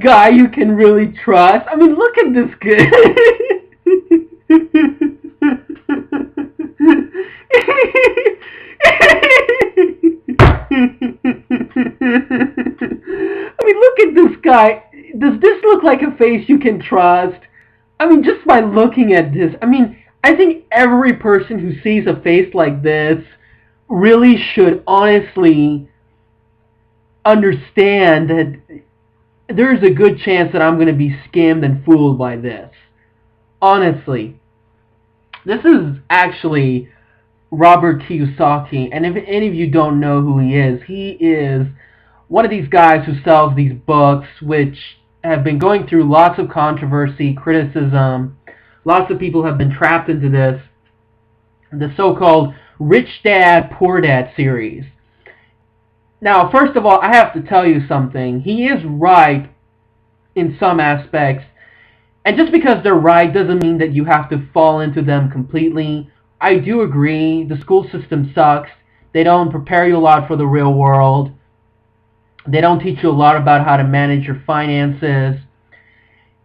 guy you can really trust. I mean, look at this guy. I mean, look at this guy. Does this look like a face you can trust? I mean, just by looking at this, I mean, I think every person who sees a face like this really should honestly understand that there's a good chance that I'm going to be scammed and fooled by this. Honestly. This is actually Robert Kiyosaki, and if any of you don't know who he is one of these guys who sells these books which have been going through lots of controversy, criticism. Lots of people have been trapped into this, the so-called Rich Dad, Poor Dad series. Now, first of all, I have to tell you something. He is right in some aspects, and just because they're right doesn't mean that you have to fall into them completely. I do agree, the school system sucks. They don't prepare you a lot for the real world. They don't teach you a lot about how to manage your finances.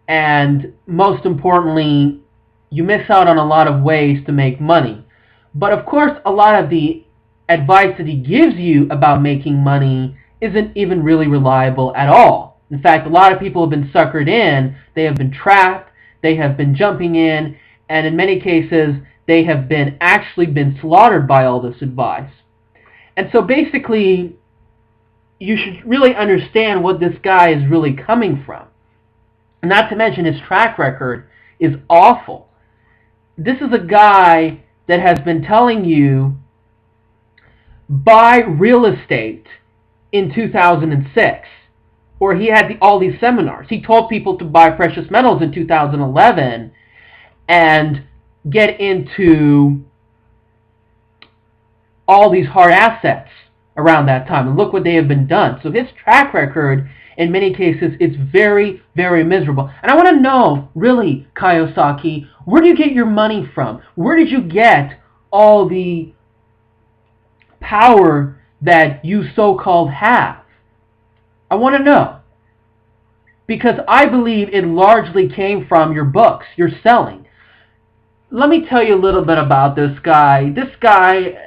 And most importantly, you miss out on a lot of ways to make money. But of course, a lot of the advice that he gives you about making money isn't even really reliable at all. In fact, a lot of people have been suckered in, they have been trapped, they have been jumping in, and in many cases, they have been actually been slaughtered by all this advice. And so basically, you should really understand what this guy is really coming from. Not to mention his track record is awful. This is a guy that has been telling you buy real estate in 2006. Or he had all these seminars. He told people to buy precious metals in 2011 and get into all these hard assets around that time. And look what they have been done. So his track record, in many cases, is very, very miserable. And I want to know, really, Kiyosaki, where do you get your money from? Where did you get all the power that you so-called have? I want to know. Because I believe it largely came from your books you're selling. Let me tell you a little bit about this guy. This guy,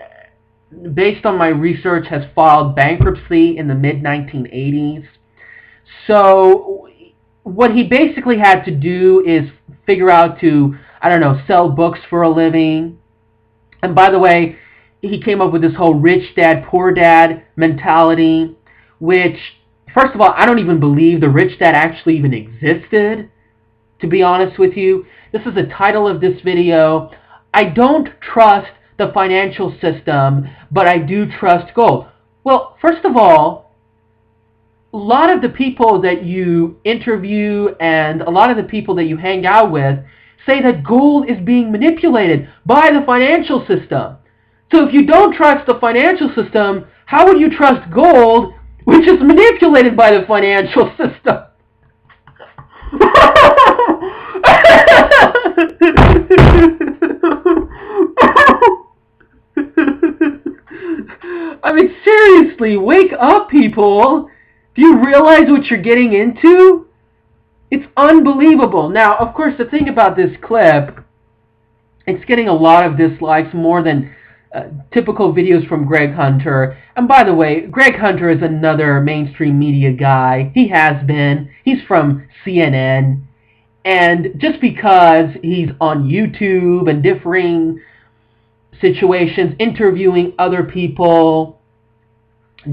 based on my research, has filed bankruptcy in the mid-1980s. So what he basically had to do is figure out to, sell books for a living. And by the way, he came up with this whole rich dad, poor dad mentality, which, first of all, I don't even believe the rich dad actually even existed, to be honest with you. This is the title of this video. I don't trust the financial system, but I do trust gold. Well, first of all, a lot of the people that you interview and a lot of the people that you hang out with say that gold is being manipulated by the financial system. So if you don't trust the financial system, how would you trust gold, which is manipulated by the financial system? I mean, seriously, wake up, people. Do you realize what you're getting into? It's unbelievable. Now, of course, the thing about this clip, it's getting a lot of dislikes, more than typical videos from Greg Hunter. And by the way, Greg Hunter is another mainstream media guy. He has been. He's from CNN. And just because he's on YouTube and differing situations, interviewing other people,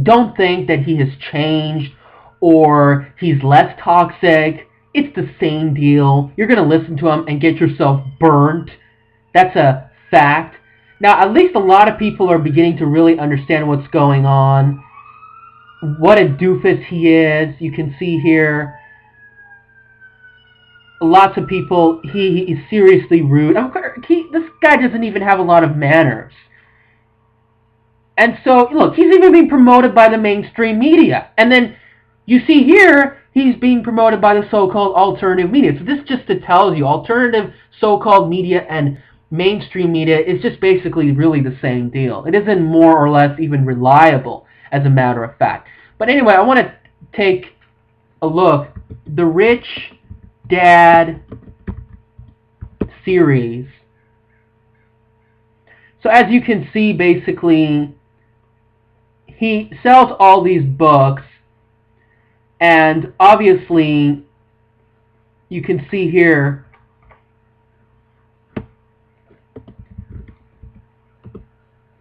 don't think that he has changed or he's less toxic. It's the same deal. You're going to listen to him and get yourself burnt. That's a fact. Now, at least a lot of people are beginning to really understand what's going on. What a doofus he is. You can see here. Lots of people, he is seriously rude. This guy doesn't even have a lot of manners. And so, look, he's even being promoted by the mainstream media. And then you see here, he's being promoted by the so-called alternative media. So this just tells you, alternative so-called media and mainstream media is just basically really the same deal. It isn't more or less even reliable, as a matter of fact. But anyway, I want to take a look, the Rich Dad series. So as you can see, basically, he sells all these books, and obviously, you can see here,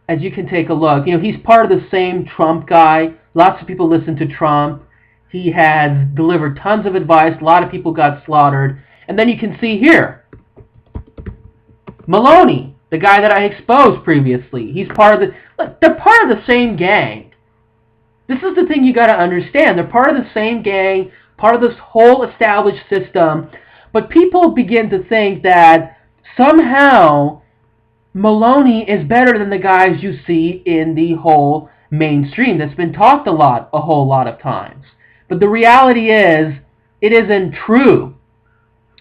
as you can take a look, he's part of the same Trump guy. Lots of people listen to Trump. He has delivered tons of advice. A lot of people got slaughtered. And then you can see here, Maloney, the guy that I exposed previously. He's part of they're part of the same gang. This is the thing you got to understand. They're part of the same gang, part of this whole established system. But people begin to think that somehow Maloney is better than the guys you see in the whole mainstream. That's been talked a whole lot of times. But the reality is, it isn't true.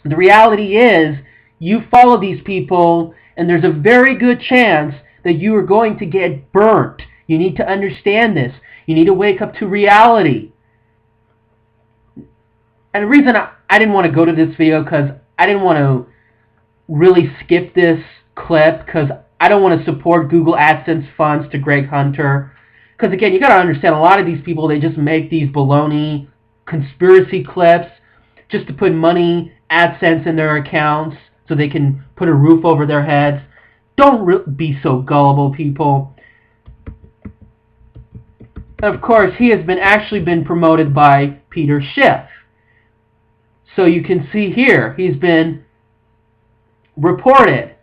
The reality is, you follow these people, and there's a very good chance that you are going to get burnt. You need to understand this. You need to wake up to reality. And the reason I didn't want to go to this video, because I didn't want to really skip this clip, because I don't want to support Google AdSense funds to Greg Hunter. Because again, you got to understand, a lot of these people, they just make these baloney conspiracy clips just to put money, AdSense in their accounts so they can put a roof over their heads. Don't be so gullible, people. Of course, he has actually been promoted by Peter Schiff. So you can see here, he's been reported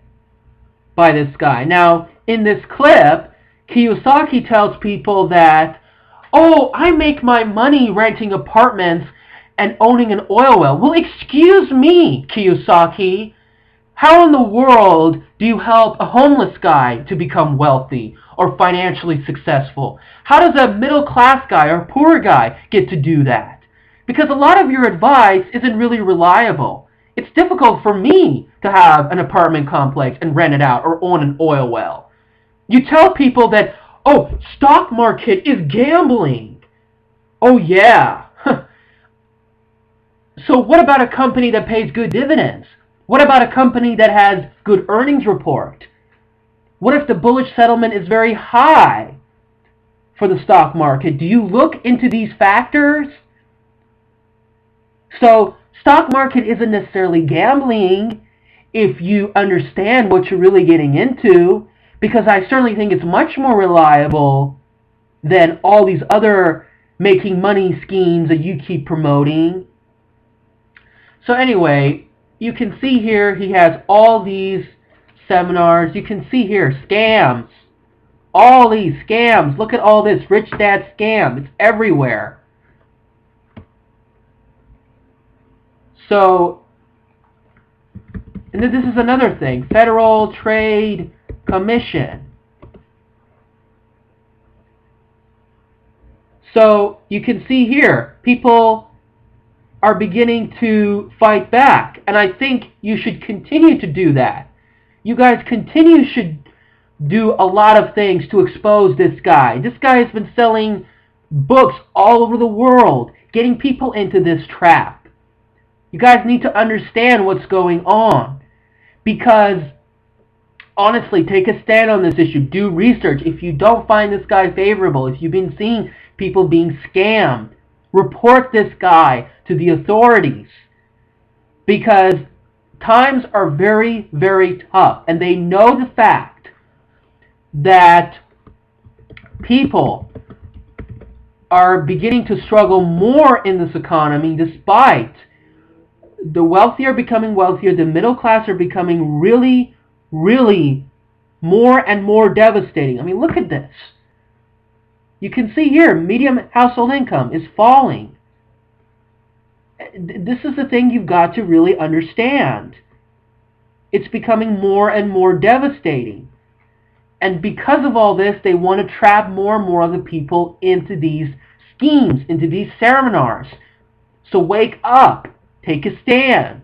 by this guy. Now, in this clip, Kiyosaki tells people that, oh, I make my money renting apartments and owning an oil well. Well, excuse me, Kiyosaki. How in the world do you help a homeless guy to become wealthy or financially successful? How does a middle-class guy or poor guy get to do that? Because a lot of your advice isn't really reliable. It's difficult for me to have an apartment complex and rent it out or own an oil well. You tell people that, oh, stock market is gambling. Oh, yeah. So what about a company that pays good dividends? What about a company that has good earnings report? What if the bullish settlement is very high for the stock market? Do you look into these factors? So, stock market isn't necessarily gambling if you understand what you're really getting into, because I certainly think it's much more reliable than all these other making money schemes that you keep promoting. So anyway, you can see here he has all these seminars. You can see here scams. All these scams. Look at all this rich dad scam. It's everywhere. So, and this is another thing. Federal Trade Commission. So, you can see here, people are beginning to fight back. And I think you should continue to do that. You guys should do a lot of things to expose this guy. This guy has been selling books all over the world, getting people into this trap. You guys need to understand what's going on. Because, honestly, take a stand on this issue. Do research. If you don't find this guy favorable, if you've been seeing people being scammed, report this guy to the authorities. Because times are very, very tough. And they know the fact that people are beginning to struggle more in this economy, despite the wealthy are becoming wealthier, the middle class are becoming really, really more and more devastating. I mean, look at this. You can see here, median household income is falling. This is the thing you've got to really understand. It's becoming more and more devastating. And because of all this, they want to trap more and more of the people into these schemes, into these seminars. So wake up. Take a stand.